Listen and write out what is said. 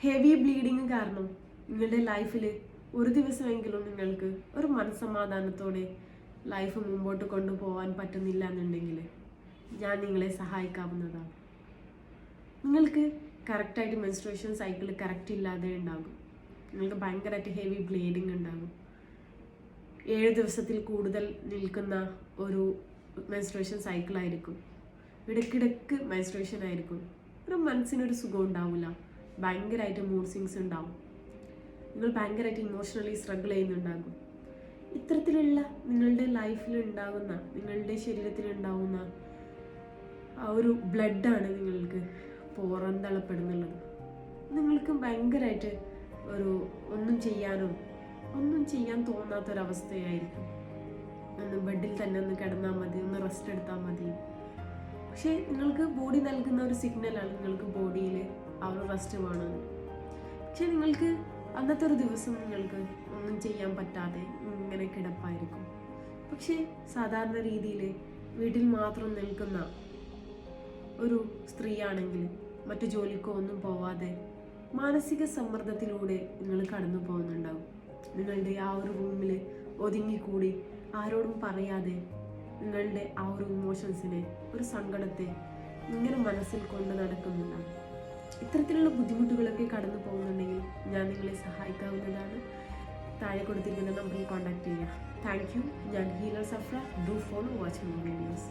Heavy bleeding കാരണം നിങ്ങളുടെ ലൈഫിൽ ഒരു ദിവസമെങ്കിലും നിങ്ങൾക്ക് ഒരു മനസ്സമാധാനത്തോടെ ലൈഫ് മുമ്പോട്ട് കൊണ്ടുപോകാൻ പറ്റുന്നില്ല എന്നുണ്ടെങ്കിൽ ഞാൻ നിങ്ങളെ സഹായിക്കാവുന്നതാണ്. നിങ്ങൾക്ക് കറക്റ്റായിട്ട് മെൻസ്ട്രുവേഷൻ സൈക്കിൾ കറക്റ്റ് ഇല്ലാതെ ഉണ്ടാകും. നിങ്ങൾക്ക് ഭയങ്കരമായിട്ട് ഹെവി ബ്ലീഡിങ് ഉണ്ടാകും. 7 ദിവസത്തിൽ കൂടുതൽ നിൽക്കുന്ന ഒരു മെൻസ്ട്രുവേഷൻ സൈക്കിളായിരിക്കും. ഇടയ്ക്കിടയ്ക്ക് മെൻസ്ട്രുവേഷൻ ആയിരിക്കും. ഒരു മനസ്സിനൊരു സുഖം ഉണ്ടാവില്ല. ഭയങ്കരമായിട്ട് മൂഡ് സ്വിങ്സ് ഉണ്ടാവും. നിങ്ങൾ ഭയങ്കരമായിട്ട് ഇമോഷണലി സ്ട്രഗിൾ ചെയ്യുന്നുണ്ടാകും. ഇത്തരത്തിലുള്ള നിങ്ങളുടെ ലൈഫിൽ ഉണ്ടാകുന്ന, നിങ്ങളുടെ ശരീരത്തിൽ ഉണ്ടാകുന്ന ആ ഒരു ബ്ലഡാണ് നിങ്ങൾക്ക് പുറന്തള്ളപ്പെടുന്നുള്ളത്. നിങ്ങൾക്ക് ഭയങ്കരമായിട്ട് ഒന്നും ചെയ്യാൻ തോന്നാത്തൊരവസ്ഥയായിരിക്കും. ബെഡിൽ തന്നെ ഒന്ന് കിടന്നാൽ മതി, ഒന്ന് റെസ്റ്റ് എടുത്താൽ മതി. പക്ഷേ നിങ്ങൾക്ക് ബോഡി നൽകുന്ന ഒരു സിഗ്നലാണ് നിങ്ങൾക്ക് ബോഡിയിൽ ആ ഒരു റെസ്റ്റ് വേണമെന്ന്. പക്ഷെ നിങ്ങൾക്ക് അന്നത്തെ ഒരു ദിവസം നിങ്ങൾക്ക് ഒന്നും ചെയ്യാൻ പറ്റാതെ ഇങ്ങനെ കിടപ്പായിരിക്കും. പക്ഷേ സാധാരണ രീതിയിൽ വീട്ടിൽ മാത്രം നിൽക്കുന്ന ഒരു സ്ത്രീയാണെങ്കിൽ മറ്റു ജോലിക്കോ ഒന്നും പോവാതെ മാനസിക സമ്മർദ്ദത്തിലൂടെ നിങ്ങൾ കടന്നു പോകുന്നുണ്ടാവും. നിങ്ങളുടെ ആ ഒരു റൂമിൽ ഒതുങ്ങിക്കൂടി ആരോടും പറയാതെ നിങ്ങളുടെ ആ ഒരു ഇമോഷൻസിനെ, ഒരു സങ്കടത്തെ ഇങ്ങനെ മനസ്സിൽ കൊണ്ട് നടക്കുന്നുണ്ടാവും. ഇത്തരത്തിലുള്ള ബുദ്ധിമുട്ടുകളൊക്കെ കടന്നു പോകുന്നുണ്ടെങ്കിൽ ഞാൻ നിങ്ങളെ സഹായിക്കാവുന്നതാണ്. താഴെ കൊടുത്തിരിക്കുന്ന നമ്പറിൽ കോൺടാക്ട് ചെയ്യുക. Thank you. ഞാൻ healer Safra. Do follow watching my videos.